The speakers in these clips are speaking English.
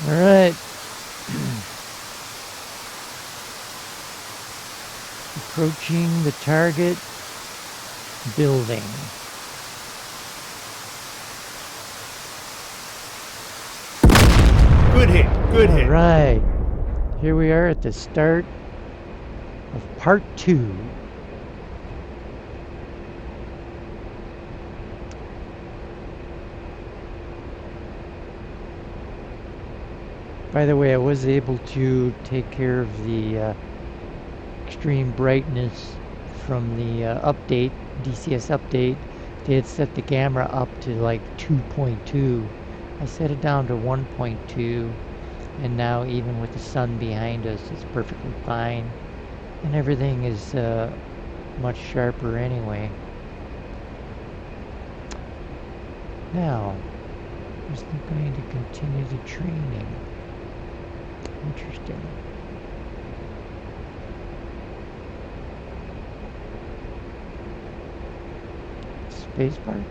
All right. Approaching the target building. Good hit, good hit. All right. Here we are at the start of part 2. By the way, I was able to take care of the extreme brightness from the update, DCS update. They had set the camera up to like 2.2. I set it down to 1.2, and now even with the sun behind us, it's perfectly fine. And everything is much sharper anyway. Now, is it going to continue the training? Interesting. Spacebar?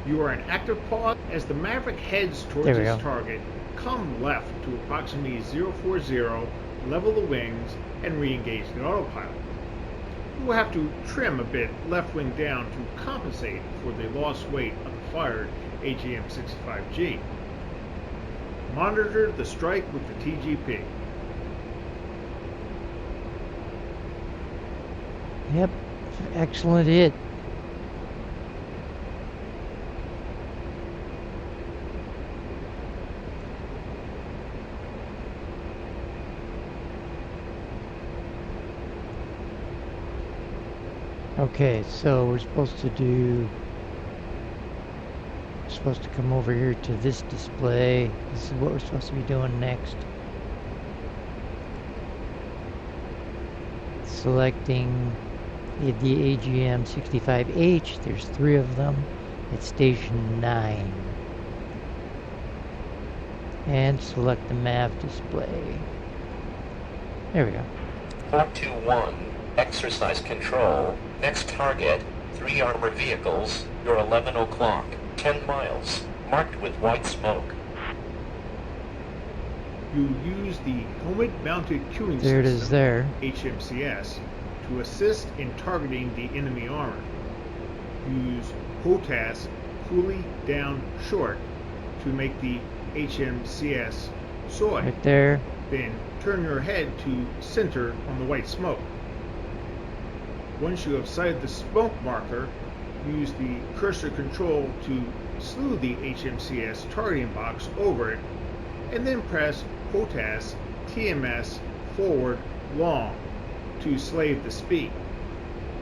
You are in active pause as the Maverick heads towards its target. Come left to approximately 040, level the wings, and re-engage the autopilot. You will have to trim a bit left wing down to compensate for the lost weight of the fired AGM65G. Monitor the strike with the TGP. Yep, excellent hit. Okay, so we're supposed to come over here to this display. This is what we're supposed to be doing next. Selecting the AGM65H, there's 3 of them. It's station 9. And select the MAV display. There we go. Part2-1, exercise control. Next target, 3 armored vehicles. You're 11 o'clock, 10 miles, marked with white smoke. You use the helmet-mounted cueing There it is system, there. HMCS, to assist in targeting the enemy armor. Use HOTAS coolie down short to make the HMCS soy. Right there. Then turn your head to center on the white smoke. Once you have sighted the smoke marker, use the cursor control to slew the HMCS targeting box over it, and then press HOTAS TMS forward long to slave the speed.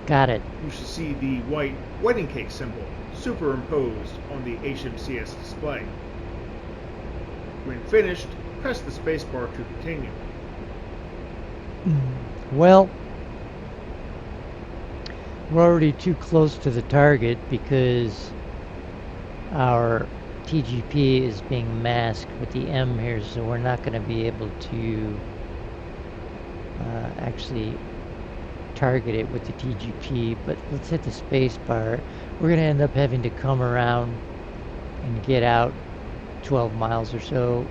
Got it. You should see the white wedding cake symbol superimposed on the HMCS display. When finished, press the spacebar to continue. Well, we're already too close to the target because our TGP is being masked with the M here, so we're not going to be able to actually target it with the TGP. But let's hit the space bar. We're going to end up having to come around and get out 12 miles or so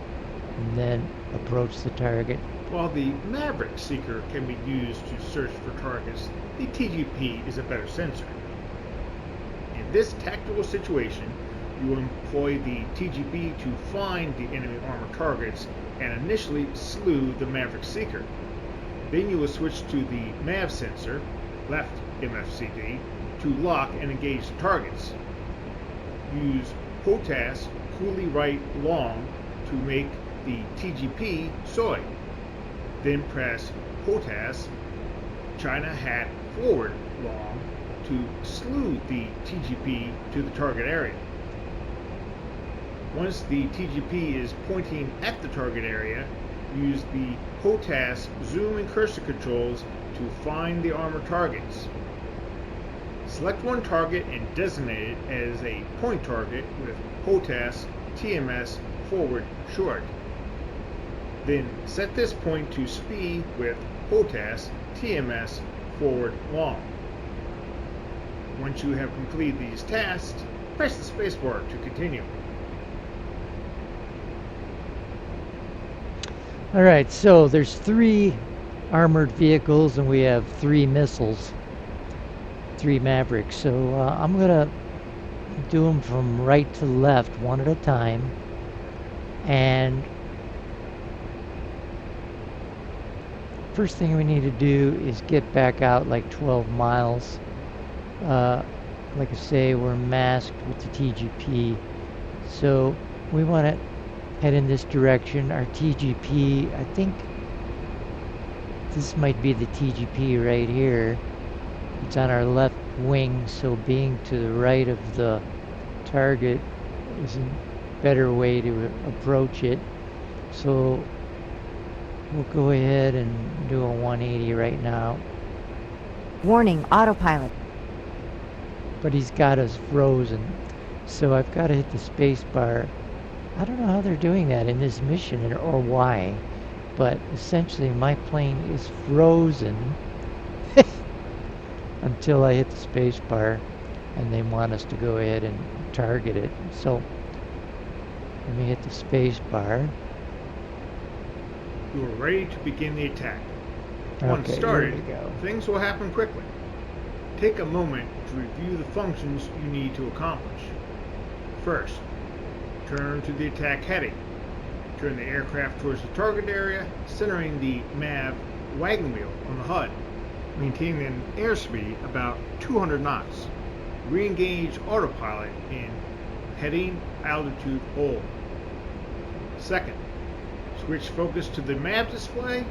and then approach the target. While the Maverick Seeker can be used to search for targets, the TGP is a better sensor. In this tactical situation, you will employ the TGP to find the enemy armor targets and initially slew the Maverick Seeker. Then you will switch to the MAV sensor, left MFCD, to lock and engage the targets. Use HOTAS coolie right long to make the TGP soy. Then press HOTAS China hat forward long to slew the TGP to the target area. Once the TGP is pointing at the target area, use the HOTAS zoom and cursor controls to find the armor targets. Select one target and designate it as a point target with HOTAS TMS forward short. Then set this point to speed with HOTAS TMS forward long. Once you have completed these tasks, press the spacebar to continue. All right, so there's 3 armored vehicles and we have 3 missiles, 3 Mavericks. So I'm gonna do them from right to left, one at a time. And first thing we need to do is get back out like 12 miles. Like I say, we're masked with the TGP. So we want to head in this direction. Our TGP, I think this might be the TGP right here. It's on our left wing, so being to the right of the target is a better way to approach it. So we'll go ahead and do a 180 right now. Warning, autopilot. But he's got us frozen. So I've got to hit the space bar. I don't know how they're doing that in this mission or why, but essentially my plane is frozen until I hit the space bar, and they want us to go ahead and target it. So let me hit the space bar. You are ready to begin the attack. Once Okay, started, here we go. things will happen quickly. Take a moment to review the functions you need to accomplish. First, turn to the attack heading. Turn the aircraft towards the target area, centering the MAV wagon wheel on the HUD. Maintain an airspeed about 200 knots. Re-engage autopilot in heading altitude hold. Second, switch focus to the MAV display,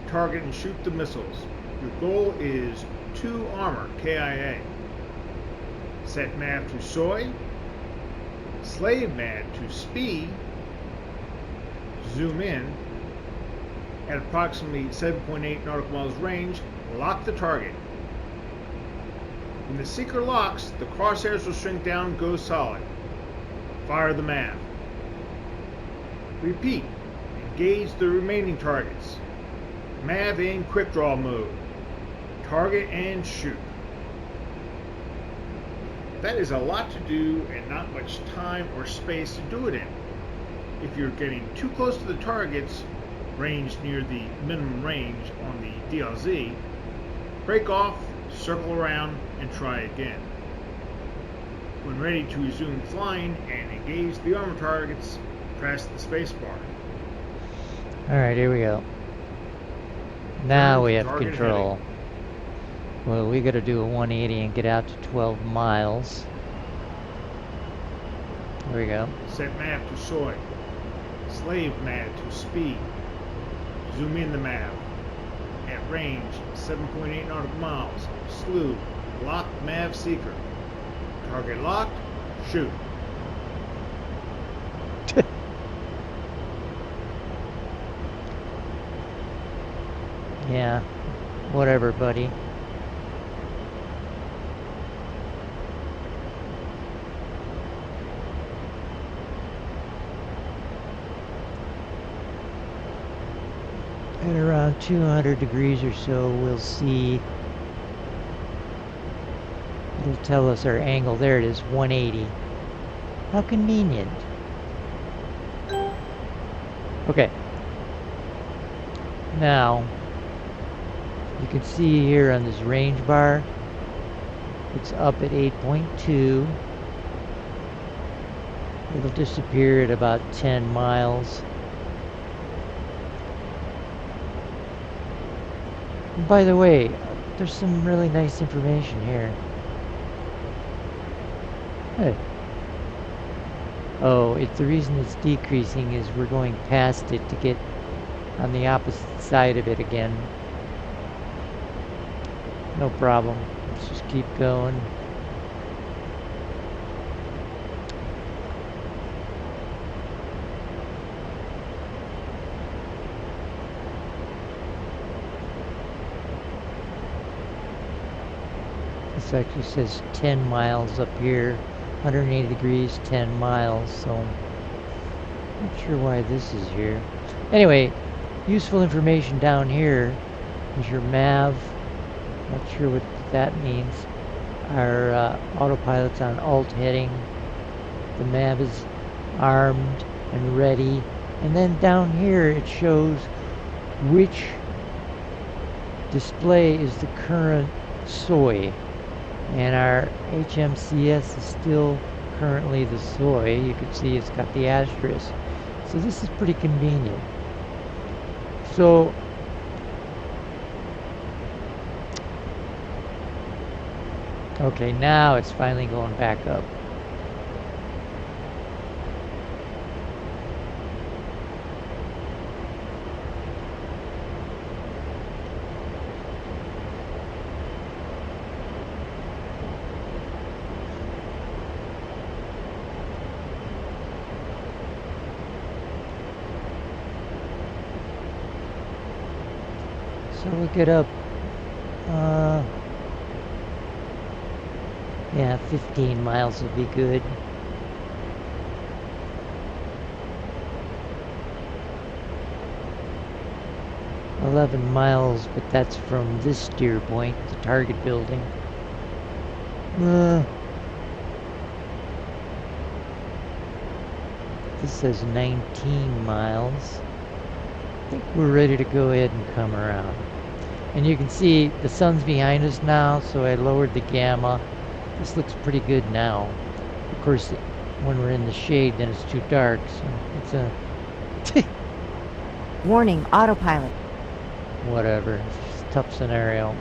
target and shoot the missiles. Your goal is 2 armor KIA. Set MAV to soy. Slave MAV to speed. Zoom in. At approximately 7.8 nautical miles range, lock the target. When the seeker locks, the crosshairs will shrink down and go solid. Fire the MAV. Repeat. Engage the remaining targets. MAV in quick draw mode. Target and shoot. That is a lot to do and not much time or space to do it in. If you're getting too close to the targets, ranged near the minimum range on the DLZ, break off, circle around, and try again. When ready to resume flying and engage the armor targets, press the spacebar. Alright, here we go. Now we have Target control. heading. Well, we gotta do a 180 and get out to 12 miles. Here we go. Set MAV to soy. Slave MAV to speed. Zoom in the MAV. At range 7.8 nautical miles. Slew. Lock MAV seeker. Target locked. Shoot. Yeah, whatever, buddy. At around 200 degrees or so, we'll see. It'll tell us our angle. There it is, 180. How convenient. Okay. Now, you can see here on this range bar, it's up at 8.2. It'll disappear at about 10 miles. And by the way, there's some really nice information here. Hey. Oh, the reason it's decreasing is we're going past it to get on the opposite side of it again. No problem. Let's just keep going. This actually says 10 miles up here. 180 degrees, 10 miles, so not sure why this is here. Anyway, useful information down here is your MAV. Not sure what that means. Our autopilot's on alt heading. The MAV is armed and ready. And then down here it shows which display is the current soy. And our HMCS is still currently the soy. You can see it's got the asterisk. So this is pretty convenient. So okay, now it's finally going back up. So look it up. Yeah, 15 miles would be good. $11 miles, but that's from this steer point, the target building. This says 19 miles. I think we're ready to go ahead and come around. And you can see the sun's behind us now, so I lowered the gamma. This looks pretty good now. Of course, when we're in the shade, then it's too dark, so it's a Warning, autopilot. whatever. It's a tough scenario.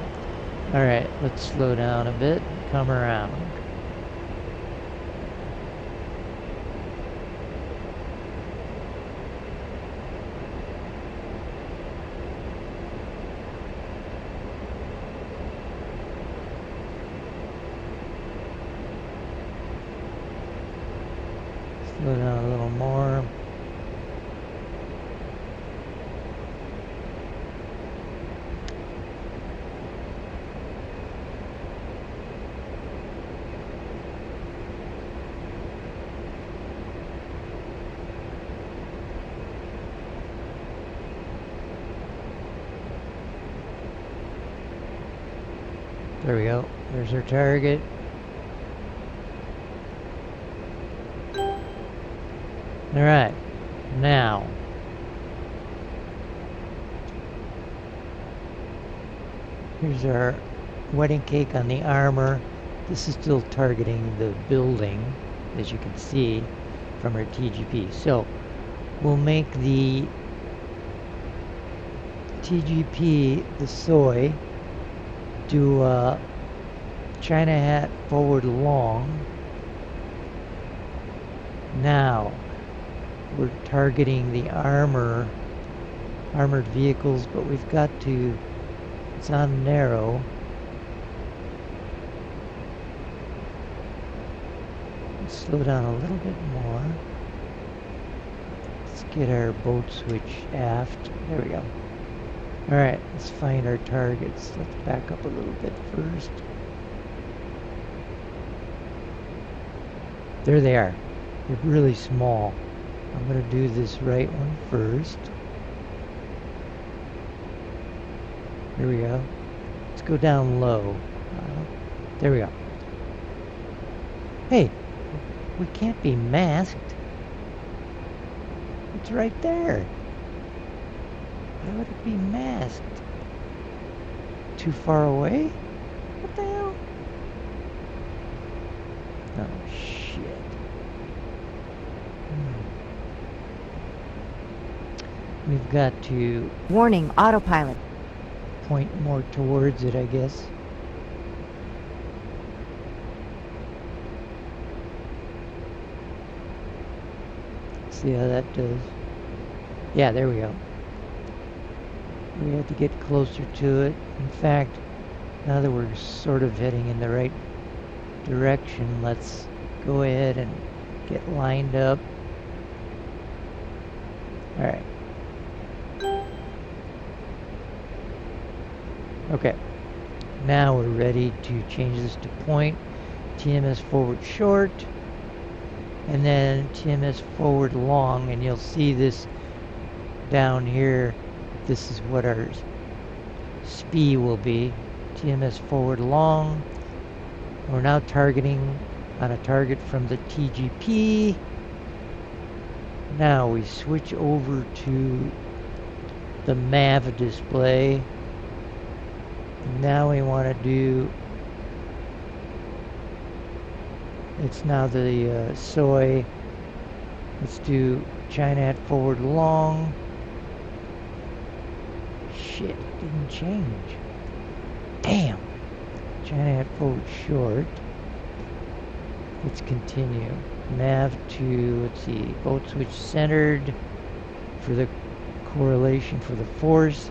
Alright, let's slow down a bit and come around. Slow down a little more. There we go. There's our target. Alright, now here's our wedding cake on the armor. This is still targeting the building, as you can see from our TGP. So we'll make the TGP, the soy, do a China hat forward long. Now we're targeting the armored vehicles, but we've got to, it's on narrow. Let's slow down a little bit more. Let's get our boat switch aft. There we go. Alright, let's find our targets. Let's back up a little bit first. There they are. They're really small. I'm going to do this right one first. Here we go. Let's go down low. There we go. Hey, we can't be masked. It's right there. Why would it be masked? Too far away? What the hell? Oh, shit. We've got to Warning, autopilot. point more towards it, I guess. See how that does. Yeah, there we go. We have to get closer to it. In fact, now that we're sort of heading in the right direction, let's go ahead and get lined up. Alright. Okay. Now we're ready to change this to point. TMS forward short. And then TMS forward long. And you'll see this down here. This is what our SPI will be. TMS forward long. We're now targeting on a target from the TGP. Now we switch over to the MAV display. Now we want to do, it's now the soy. Let's do China at forward long. Shit, it didn't change. Damn. China at forward short. Let's continue. Nav to, let's see, boat switch centered for the correlation for the force.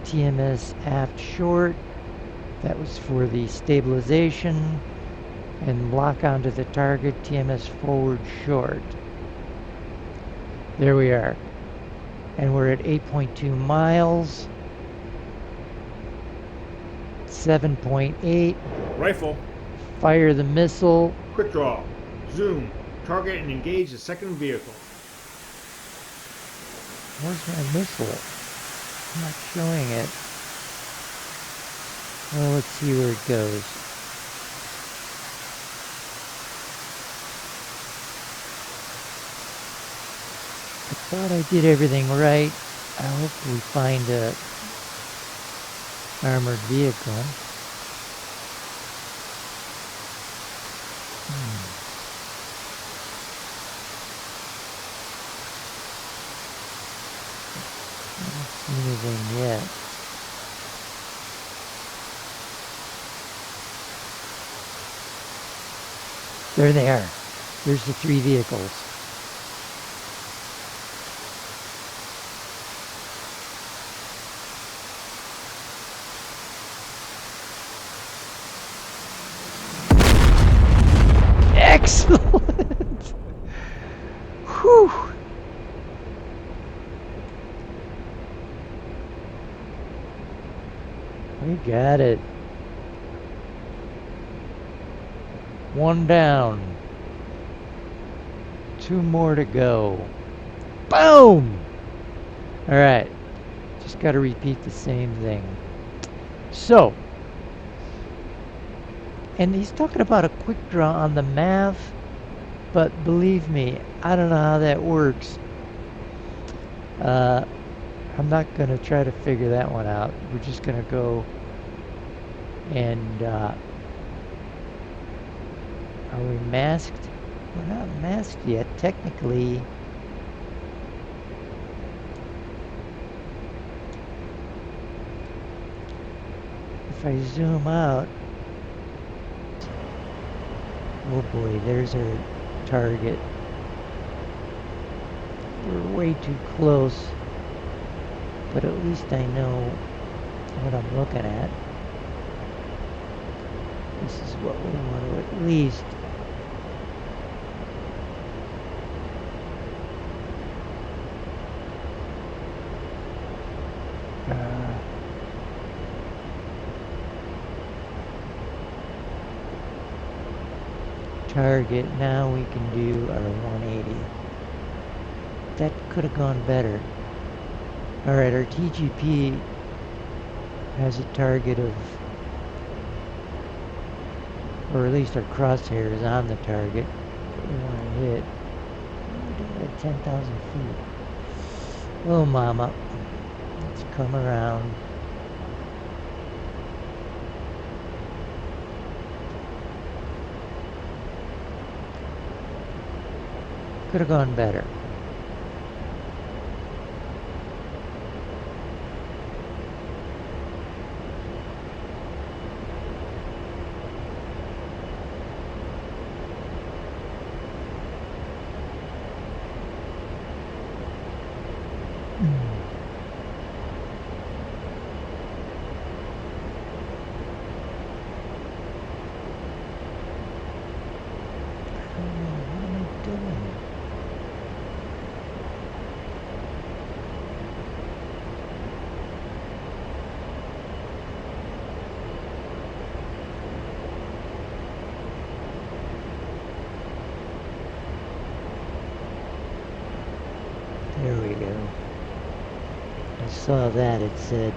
TMS aft short. That was for the stabilization. And lock onto the target, TMS forward short. There we are. And we're at 8.2 miles. 7.8. Rifle. Fire the missile. Quick draw. Zoom. Target and engage the second vehicle. Where's my missile? I'm not showing it. Well, let's see where it goes. I thought I did everything right. I hope we find a armored vehicle. I don't see anything yet. There they are. There's the three vehicles. Excellent! Whew! We got it. One down. Two more to go. Boom! Alright. Just got to repeat the same thing. So. And he's talking about a quick draw on the MAV. But believe me, I don't know how that works. I'm not going to try to figure that one out. We're just going to go and are we masked? We're not masked yet, technically. If I zoom out, oh boy, there's our target. We're way too close, but at least I know what I'm looking at. This is what we want to at least target. Now we can do our 180. That could have gone better. Alright, our TGP has a target of, or at least our crosshair is on the target that we want to hit. We're doing it at 10,000 feet. Oh mama, let's come around. Could have gone better. There we go. I saw that. It said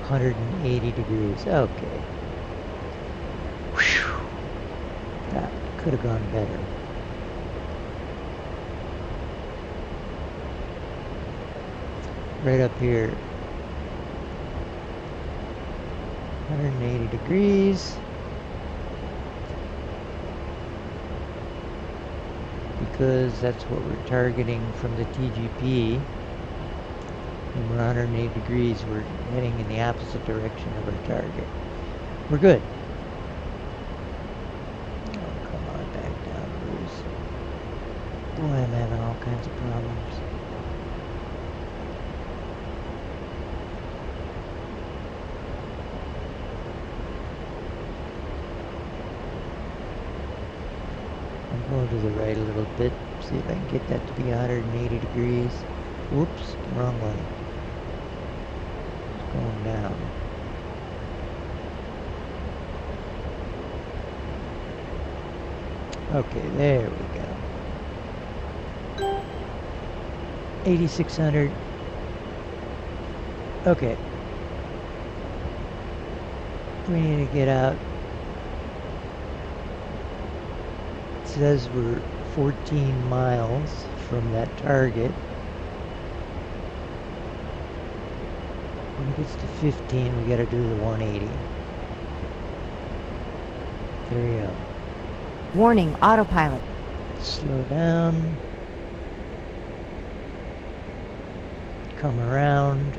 180 degrees. Okay. Whew. That could have gone better. right up here. 180 degrees. Because that's what we're targeting from the TGP. When we're 180 degrees, we're heading in the opposite direction of our target. We're good. Oh, come on, back down, Bruce. Boy, I'm having all kinds of problems. I'm going to the right a little bit, see if I can get that to be 180 degrees. Whoops, wrong way. It's going down. Okay, there we go. 8600. Okay. We need to get out. It says we're 14 miles from that target. When it gets to 15, we gotta do the 180. There we go. Warning, autopilot. Slow down. Come around.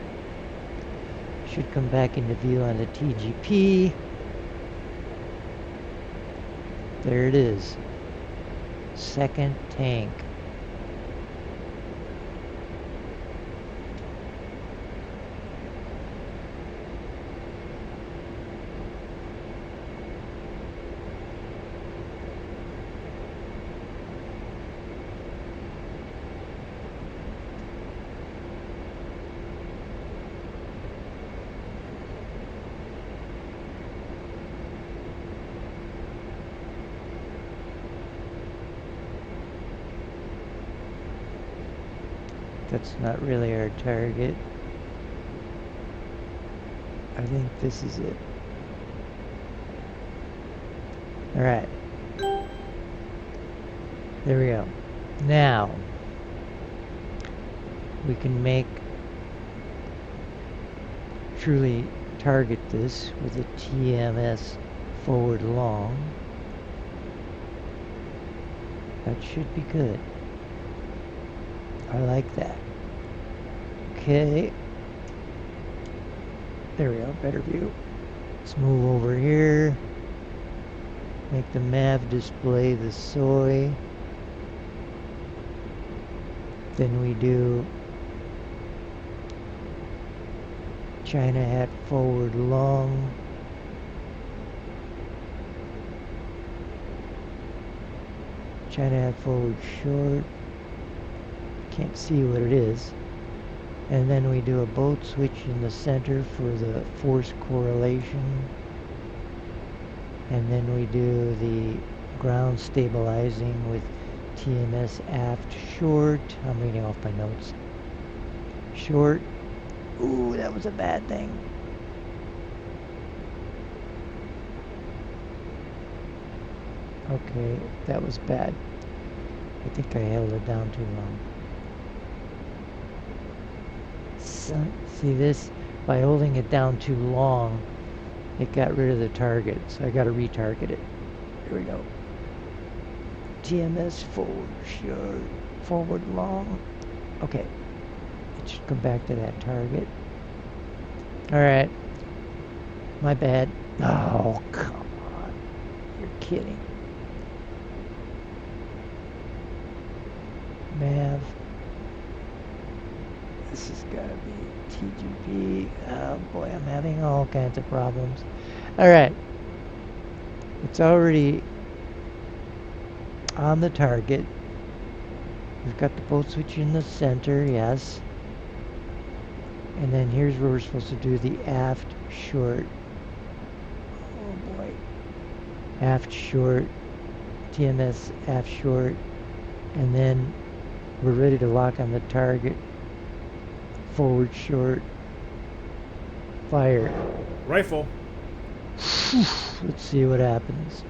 Should come back into view on the TGP. There it is. Second tank. That's not really our target. I think this is it. Alright. There we go. Now, we can truly target this with a TMS forward long. That should be good. I like that. Okay. There we go, better view. Let's move over here. Make the MAV display the soy. Then we do China hat forward long. China hat forward short. Can't see what it is. And then we do a boat switch in the center for the force correlation. And then we do the ground stabilizing with TMS aft short. I'm reading off my notes. Short. Ooh, that was a bad thing. Okay, that was bad. I think I held it down too long. So, see this? By holding it down too long, it got rid of the target. So I got to retarget it. Here we go. TMS forward short, forward long. Okay. It should come back to that target. Alright. My bad. Oh, come on. You're kidding. Mav. This has got to be TGP. Oh boy, I'm having all kinds of problems. Alright. It's already on the target. We've got the boat switch in the center, yes. And then here's where we're supposed to do the aft short. Oh boy. Aft short. TMS aft short. And then we're ready to lock on the target. Forward short. Fire. Rifle. Let's see what happens.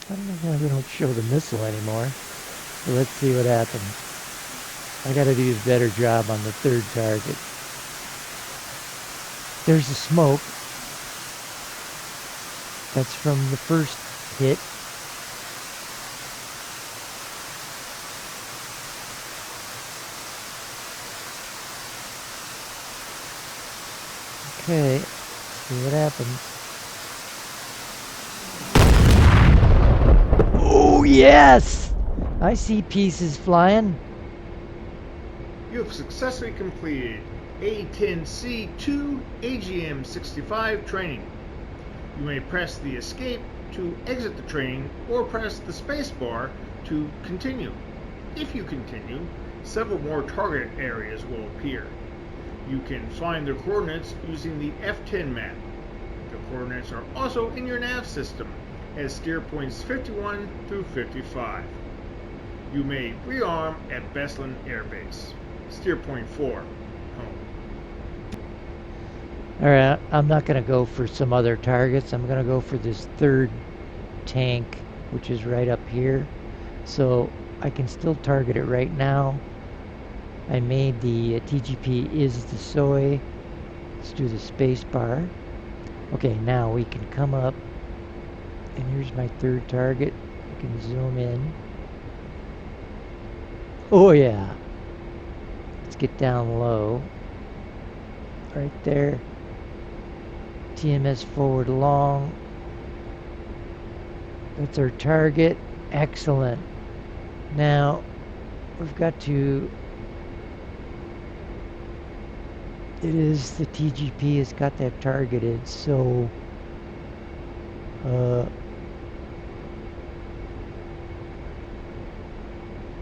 I don't know why we don't show the missile anymore. So let's see what happens. I gotta do a better job on the third target. There's the smoke. That's from the first hit. Okay, see what happens. Oh, yes! I see pieces flying. You have successfully completed A10CII AGM65 training. You may press the escape to exit the training or press the space bar to continue. If you continue, several more target areas will appear. You can find the coordinates using the F10 map. The coordinates are also in your nav system as steer points 51 through 55. You may rearm at Beslan Air Base. Steer point 4, home. Alright, I'm not gonna go for some other targets. I'm gonna go for this third tank, which is right up here. So I can still target it right now. I made the TGP is the soy. Let's do the space bar. Okay, now we can come up, and here's my third target. I can zoom in. Oh yeah. Let's get down low. Right there. TMS forward long. That's our target. Excellent. Now we've got to. It is the TGP has got that targeted, so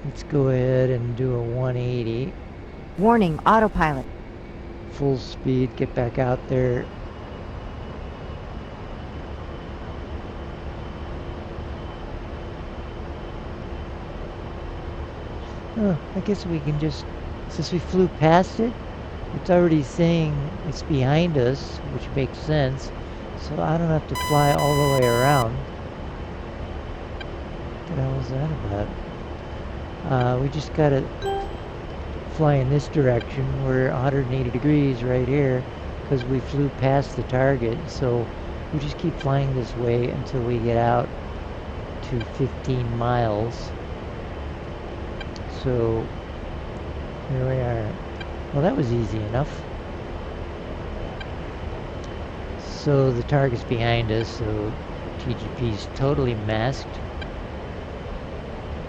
let's go ahead and do a 180. Warning, autopilot. Full speed, get back out there. I guess we can just, since we flew past it, it's already saying it's behind us, which makes sense. So I don't have to fly all the way around. What the hell is that about? We just gotta fly in this direction. We're 180 degrees right here because we flew past the target. So we just keep flying this way until we get out to 15 miles. So here we are. Well, that was easy enough. So the target's behind us, so TGP's totally masked.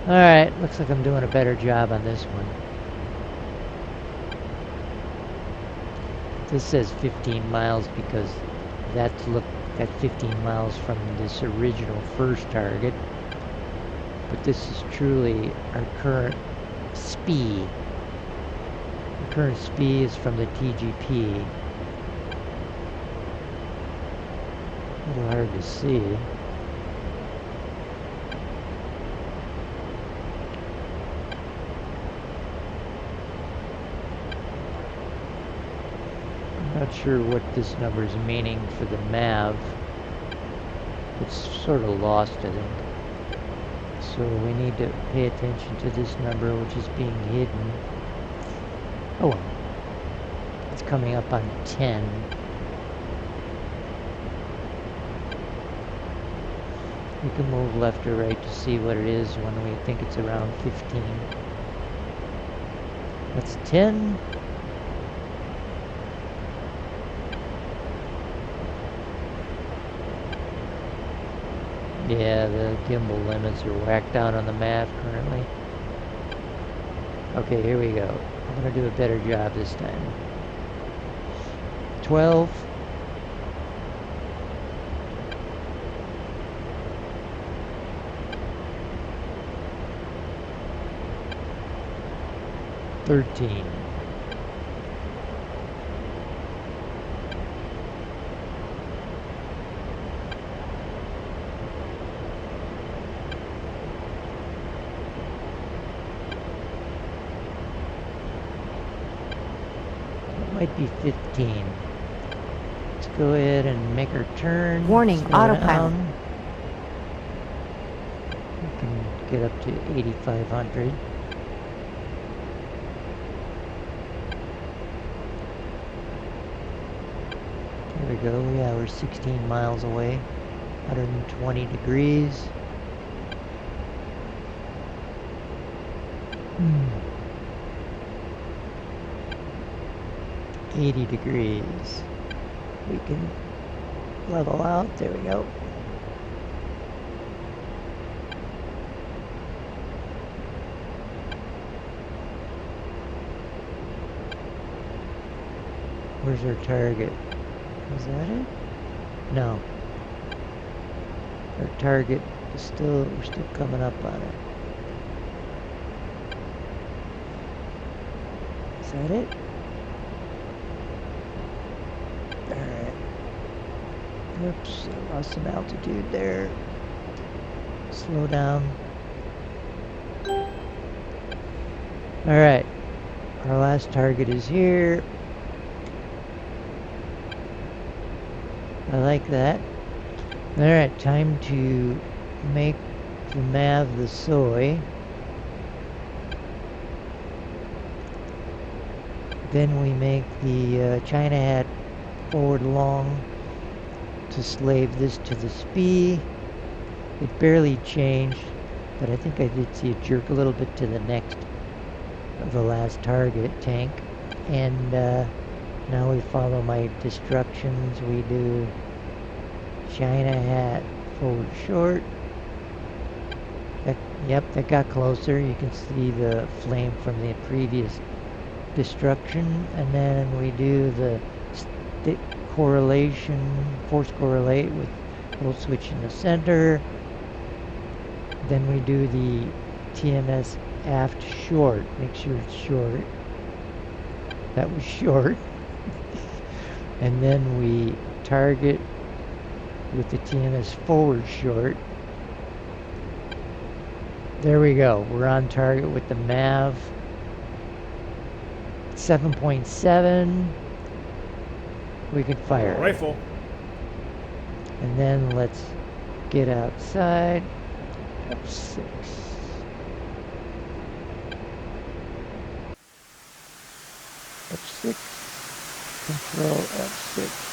Alright, looks like I'm doing a better job on this one. This says 15 miles because that's at 15 miles from this original first target. But this is truly our current speed. The current speed is from the TGP. A little hard to see. I'm not sure what this number is meaning for the MAV. It's sort of lost, I think. So we need to pay attention to this number, which is being hidden. Oh well. It's coming up on 10. We can move left or right to see what it is when we think it's around 15. That's 10. Yeah, the gimbal limits are whacked out on the map currently. Okay, here we go. I'm gonna do a better job this time. 12. $13. Might be 15. Let's go ahead and make our turn. Warning, Slow autopilot. down. We can get up to 8,500. There we go. Yeah, we're 16 miles away. 120 degrees. 80 degrees. We can level out. There we go. Where's our target? Is that it? No. Our target is we're still coming up on it. Is that it? Alright. Oops, I lost some altitude there. Slow down. Alright. Our last target is here. I like that. Alright, time to make the Mav the soy. Then we make the China hat forward long to slave this to the SPI. It barely changed, but I think I did see it jerk a little bit to the next of the last target tank. And now we follow my instructions. We do China hat forward short. Yep, that got closer. You can see the flame from the previous destruction. And then we do the correlation, force correlate with full switch in the center. Then we do the TMS aft short. Make sure it's short. That was short. And then we target with the TMS forward short. There we go. We're on target with the Mav. 7.7. We can fire. Rifle. And then let's get outside. F6. F6. Control F6.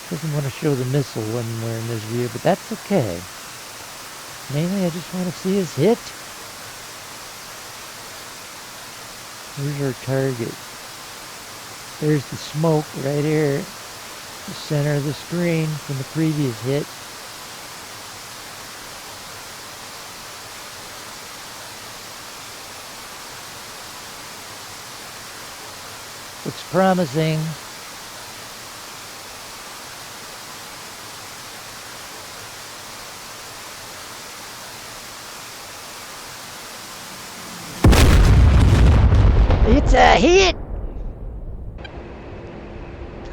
Doesn't want to show the missile when we're in this view, but that's okay. Mainly I just want to see us hit. Here's our target. There's the smoke right here. The center of the screen from the previous hit. Looks promising. It's a hit!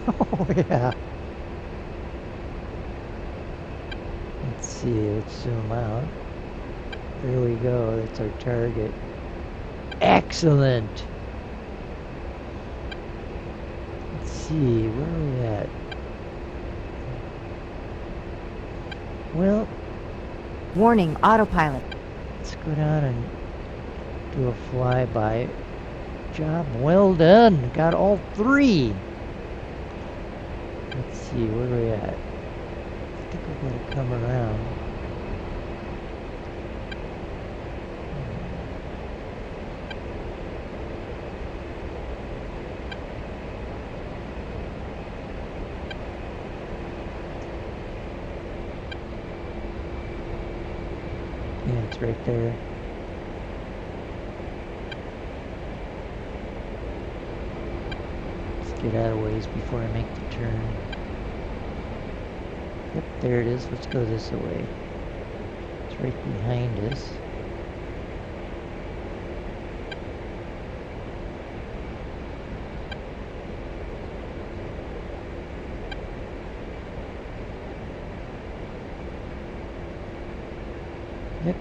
Oh yeah. Let's see, let's zoom out. There we go, that's our target. Excellent! Let's see, where are we at? Well, Warning, autopilot. let's go down and do a flyby. Job well done. Got all three. Let's see, where are we at? I think we're going to come around. Yeah, it's right there. Get out of ways before I make the turn. Yep, there it is. Let's go this way. It's right behind us. Yep.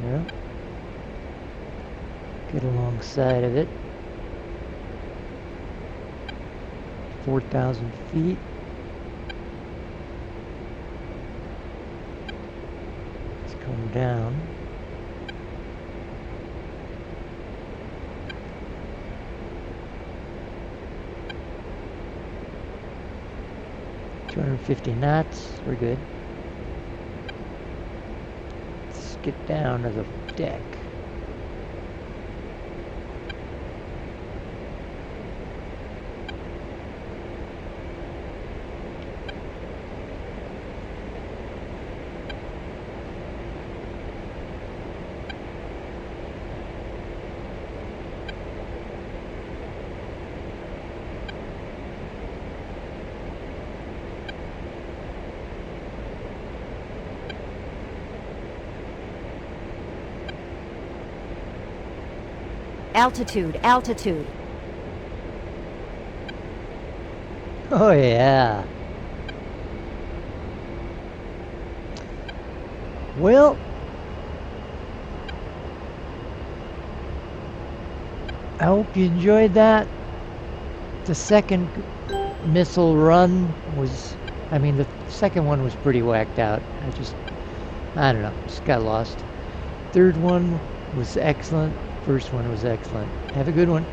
Yeah. Get alongside of it. 4,000 feet. Let's come down. 250 knots. We're good. Let's get down to the deck. Altitude, altitude. Oh yeah. Well, I hope you enjoyed that. The second missile run was, the second one was pretty whacked out. I don't know, just got lost. Third one was excellent. First one was excellent. Have a good one.